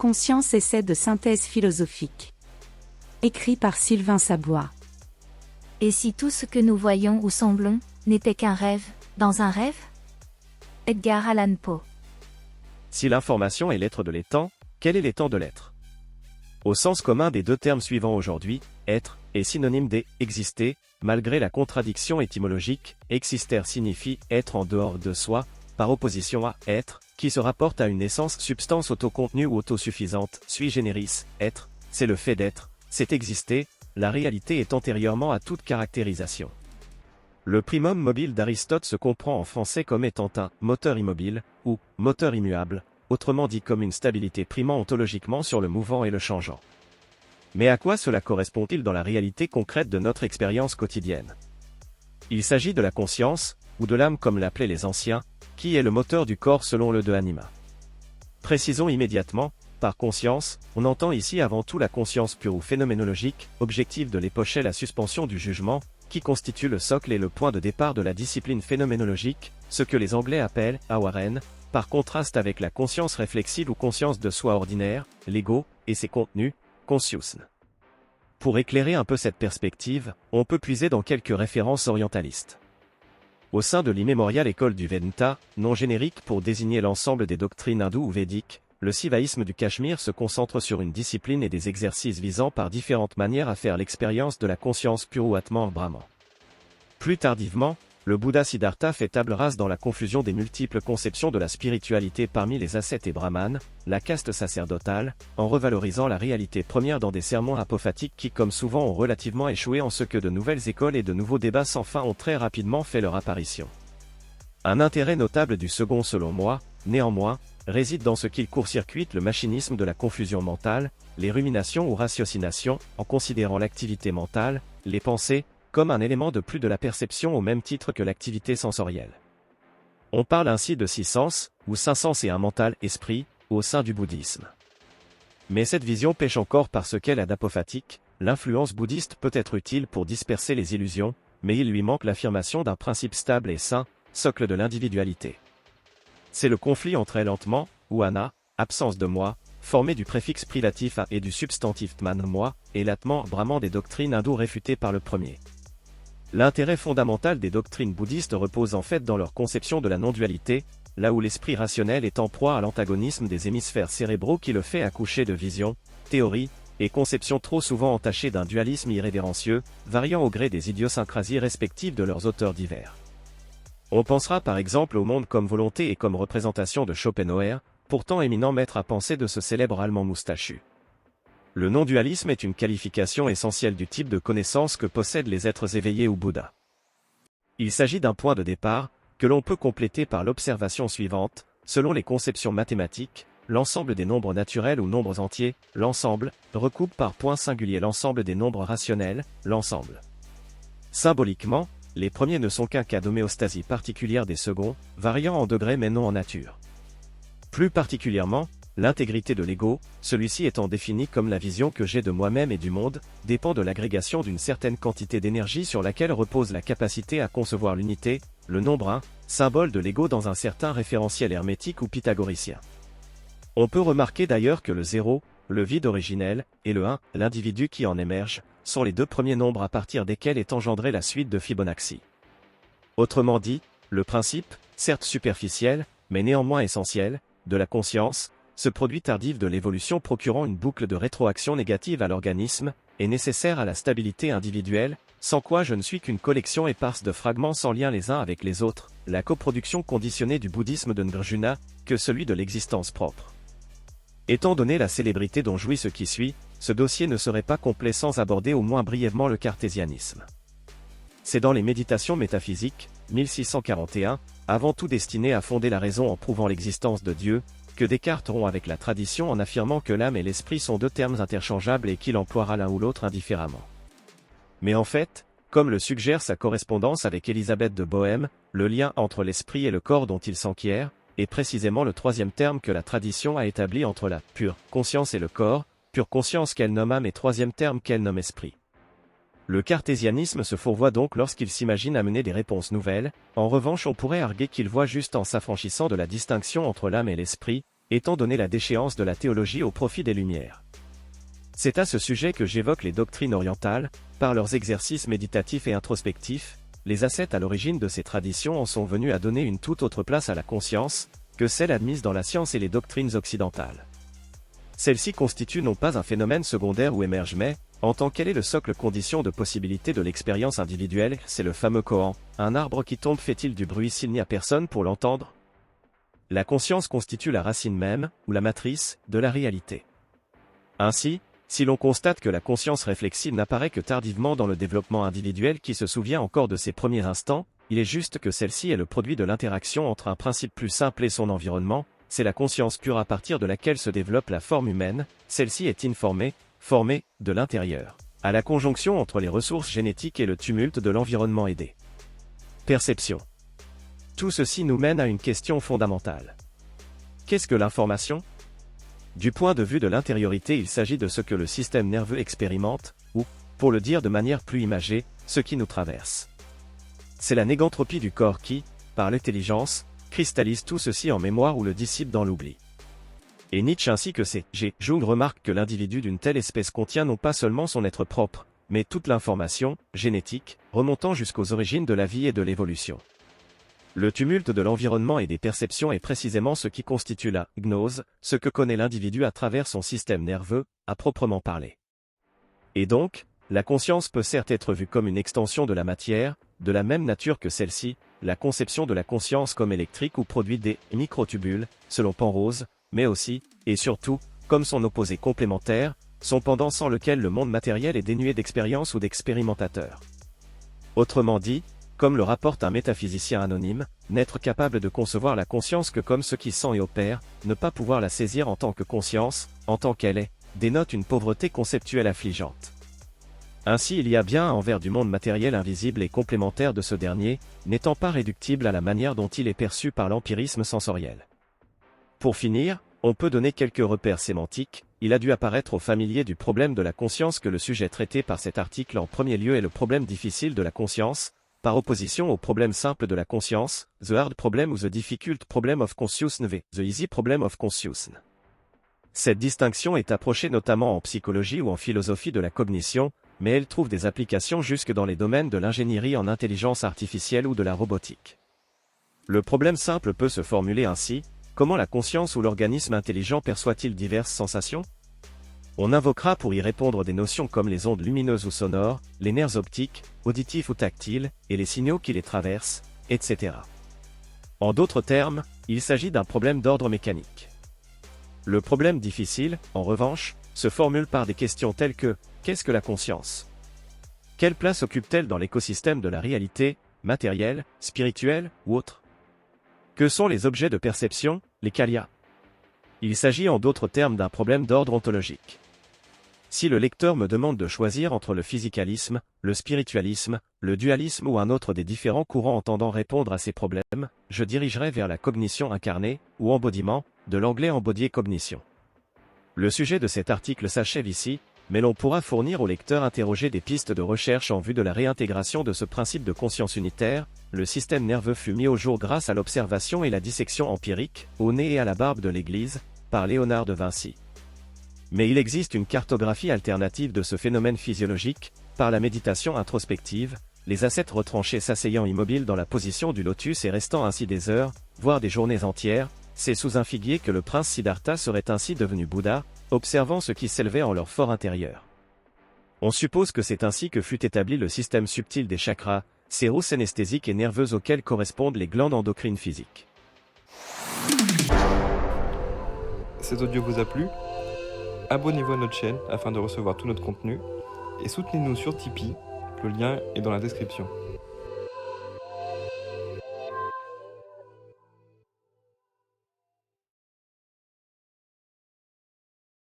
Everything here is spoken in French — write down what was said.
conscience, essai de synthèse philosophique. Écrit par Sylvain Sabois. Et si tout ce que nous voyons ou semblons, n'était qu'un rêve, dans un rêve? Edgar Allan Poe. Si l'information est l'être de l'étant, quel est l'étant de l'être? Au sens commun des deux termes suivants aujourd'hui, être est synonyme d', exister, malgré la contradiction étymologique, exister signifie être en dehors de soi, par opposition à être, qui se rapporte à une essence, substance autocontenue ou autosuffisante, sui generis, être, c'est le fait d'être, c'est exister, la réalité est antérieurement à toute caractérisation. Le primum mobile d'Aristote se comprend en français comme étant un moteur immobile, ou moteur immuable, autrement dit comme une stabilité primant ontologiquement sur le mouvant et le changeant. Mais à quoi cela correspond-il dans la réalité concrète de notre expérience quotidienne? Il s'agit de la conscience, ou de l'âme comme l'appelaient les anciens, qui est le moteur du corps selon le de Anima. Précisons immédiatement, par conscience, on entend ici avant tout la conscience pure ou phénoménologique, objective de l'époché la suspension du jugement, qui constitue le socle et le point de départ de la discipline phénoménologique, ce que les Anglais appellent « awareness », par contraste avec la conscience réflexive ou conscience de soi ordinaire, l'ego, et ses contenus, consciousness. Pour éclairer un peu cette perspective, on peut puiser dans quelques références orientalistes. Au sein de l'immémoriale école du Vedanta, nom générique pour désigner l'ensemble des doctrines hindoues ou védiques, le sivaïsme du Cachemire se concentre sur une discipline et des exercices visant par différentes manières à faire l'expérience de la conscience pure ou Atman Brahman. Plus tardivement, le Bouddha Siddhartha fait table rase dans la confusion des multiples conceptions de la spiritualité parmi les ascètes et brahmanes, la caste sacerdotale, en revalorisant la réalité première dans des sermons apophatiques qui comme souvent ont relativement échoué en ce que de nouvelles écoles et de nouveaux débats sans fin ont très rapidement fait leur apparition. Un intérêt notable du second selon moi, néanmoins, réside dans ce qu'il court-circuite le machinisme de la confusion mentale, les ruminations ou ratiocinations, en considérant l'activité mentale, les pensées, comme un élément de plus de la perception au même titre que l'activité sensorielle. On parle ainsi de 6 sens, ou 5 sens et un mental, esprit, au sein du bouddhisme. Mais cette vision pêche encore parce qu'elle a d'apophatique, l'influence bouddhiste peut être utile pour disperser les illusions, mais il lui manque l'affirmation d'un principe stable et sain, socle de l'individualité. C'est le conflit entre lentement, ou ana, absence de moi, formé du préfixe privatif a et du substantif tman moi, et l'atman brahman des doctrines hindoues réfutées par le premier. L'intérêt fondamental des doctrines bouddhistes repose en fait dans leur conception de la non-dualité, là où l'esprit rationnel est en proie à l'antagonisme des hémisphères cérébraux qui le fait accoucher de visions, théories, et conceptions trop souvent entachées d'un dualisme irrévérencieux, variant au gré des idiosyncrasies respectives de leurs auteurs divers. On pensera par exemple au monde comme volonté et comme représentation de Schopenhauer, pourtant éminent maître à penser de ce célèbre allemand moustachu. Le non-dualisme est une qualification essentielle du type de connaissance que possèdent les êtres éveillés ou Bouddha. Il s'agit d'un point de départ, que l'on peut compléter par l'observation suivante, selon les conceptions mathématiques, l'ensemble des nombres naturels ou nombres entiers, l'ensemble, recoupe par point singulier l'ensemble des nombres rationnels, l'ensemble. Symboliquement, les premiers ne sont qu'un cas d'homéostasie particulière des seconds, variant en degrés mais non en nature. Plus particulièrement, l'intégrité de l'ego, celui-ci étant défini comme la vision que j'ai de moi-même et du monde, dépend de l'agrégation d'une certaine quantité d'énergie sur laquelle repose la capacité à concevoir l'unité, le nombre 1, symbole de l'ego dans un certain référentiel hermétique ou pythagoricien. On peut remarquer d'ailleurs que le 0, le vide originel, et le 1, l'individu qui en émerge, sont les deux premiers nombres à partir desquels est engendrée la suite de Fibonacci. Autrement dit, le principe, certes superficiel, mais néanmoins essentiel, de la conscience, ce produit tardif de l'évolution procurant une boucle de rétroaction négative à l'organisme, est nécessaire à la stabilité individuelle, sans quoi je ne suis qu'une collection éparse de fragments sans lien les uns avec les autres, la coproduction conditionnée du bouddhisme de Nagarjuna, que celui de l'existence propre. Étant donné la célébrité dont jouit ce qui suit, ce dossier ne serait pas complet sans aborder au moins brièvement le cartésianisme. C'est dans les Méditations métaphysiques, 1641, avant tout destiné à fonder la raison en prouvant l'existence de Dieu, que Descartes rompt avec la tradition en affirmant que l'âme et l'esprit sont deux termes interchangeables et qu'il emploiera l'un ou l'autre indifféremment. Mais en fait, comme le suggère sa correspondance avec Élisabeth de Bohême, le lien entre l'esprit et le corps dont il s'enquiert, est précisément le troisième terme que la tradition a établi entre la pure conscience et le corps, pure conscience qu'elle nomme âme et troisième terme qu'elle nomme esprit. Le cartésianisme se fourvoie donc lorsqu'il s'imagine amener des réponses nouvelles, en revanche on pourrait arguer qu'il voit juste en s'affranchissant de la distinction entre l'âme et l'esprit, étant donné la déchéance de la théologie au profit des Lumières. C'est à ce sujet que j'évoque les doctrines orientales, par leurs exercices méditatifs et introspectifs. Les ascètes à l'origine de ces traditions en sont venus à donner une toute autre place à la conscience, que celle admise dans la science et les doctrines occidentales. Celle-ci constitue non pas un phénomène secondaire ou émerge mais, en tant qu'elle est le socle condition de possibilité de l'expérience individuelle, c'est le fameux koan, un arbre qui tombe fait-il du bruit s'il n'y a personne pour l'entendre? La conscience constitue la racine même, ou la matrice, de la réalité. Ainsi, si l'on constate que la conscience réflexive n'apparaît que tardivement dans le développement individuel qui se souvient encore de ses premiers instants, il est juste que celle-ci est le produit de l'interaction entre un principe plus simple et son environnement, c'est la conscience pure à partir de laquelle se développe la forme humaine, celle-ci est informée, formée, de l'intérieur, à la conjonction entre les ressources génétiques et le tumulte de l'environnement aidé. Perception. Tout ceci nous mène à une question fondamentale. Qu'est-ce que l'information ? Du point de vue de l'intériorité, il s'agit de ce que le système nerveux expérimente, ou, pour le dire de manière plus imagée, ce qui nous traverse. C'est la négantropie du corps qui, par l'intelligence, cristallise tout ceci en mémoire ou le dissipe dans l'oubli. Et Nietzsche ainsi que C.G. Jung remarquent que l'individu d'une telle espèce contient non pas seulement son être propre, mais toute l'information, génétique, remontant jusqu'aux origines de la vie et de l'évolution. Le tumulte de l'environnement et des perceptions est précisément ce qui constitue la gnose, ce que connaît l'individu à travers son système nerveux, à proprement parler. Et donc, la conscience peut certes être vue comme une extension de la matière, de la même nature que celle-ci, la conception de la conscience comme électrique ou produit des microtubules, selon Penrose, mais aussi, et surtout, comme son opposé complémentaire, son pendant sans lequel le monde matériel est dénué d'expérience ou d'expérimentateurs. Autrement dit, comme le rapporte un métaphysicien anonyme, n'être capable de concevoir la conscience que comme ce qui sent et opère, ne pas pouvoir la saisir en tant que conscience, en tant qu'elle est, dénote une pauvreté conceptuelle affligeante. Ainsi il y a bien un envers du monde matériel invisible et complémentaire de ce dernier, n'étant pas réductible à la manière dont il est perçu par l'empirisme sensoriel. Pour finir, on peut donner quelques repères sémantiques. Il a dû apparaître aux familiers du problème de la conscience que le sujet traité par cet article en premier lieu est le problème difficile de la conscience, par opposition au problème simple de la conscience, the hard problem ou the difficult problem of consciousness, the easy problem of consciousness. Cette distinction est approchée notamment en psychologie ou en philosophie de la cognition, mais elle trouve des applications jusque dans les domaines de l'ingénierie en intelligence artificielle ou de la robotique. Le problème simple peut se formuler ainsi: comment la conscience ou l'organisme intelligent perçoit-il diverses sensations? On invoquera pour y répondre des notions comme les ondes lumineuses ou sonores, les nerfs optiques, auditifs ou tactiles, et les signaux qui les traversent, etc. En d'autres termes, il s'agit d'un problème d'ordre mécanique. Le problème difficile, en revanche, se formule par des questions telles que: qu'est-ce que la conscience? Quelle place occupe-t-elle dans l'écosystème de la réalité, matérielle, spirituelle ou autre? Que sont les objets de perception, les qualia? Il s'agit en d'autres termes d'un problème d'ordre ontologique. Si le lecteur me demande de choisir entre le physicalisme, le spiritualisme, le dualisme ou un autre des différents courants entendant répondre à ces problèmes, je dirigerai vers la cognition incarnée, ou embodiment, de l'anglais embodied cognition. Le sujet de cet article s'achève ici, mais l'on pourra fournir au lecteur interrogé des pistes de recherche en vue de la réintégration de ce principe de conscience unitaire. Le système nerveux fut mis au jour grâce à l'observation et la dissection empirique, au nez et à la barbe de l'Église, par Léonard de Vinci. Mais il existe une cartographie alternative de ce phénomène physiologique, par la méditation introspective, les ascètes retranchés s'asseyant immobiles dans la position du lotus et restant ainsi des heures, voire des journées entières. C'est sous un figuier que le prince Siddhartha serait ainsi devenu Bouddha, observant ce qui s'élevait en leur fort intérieur. On suppose que c'est ainsi que fut établi le système subtil des chakras, ces rousses anesthésiques et nerveuses auxquelles correspondent les glandes endocrines physiques. Cet audio vous a plu ? Abonnez-vous à notre chaîne afin de recevoir tout notre contenu et soutenez-nous sur Tipeee, le lien est dans la description.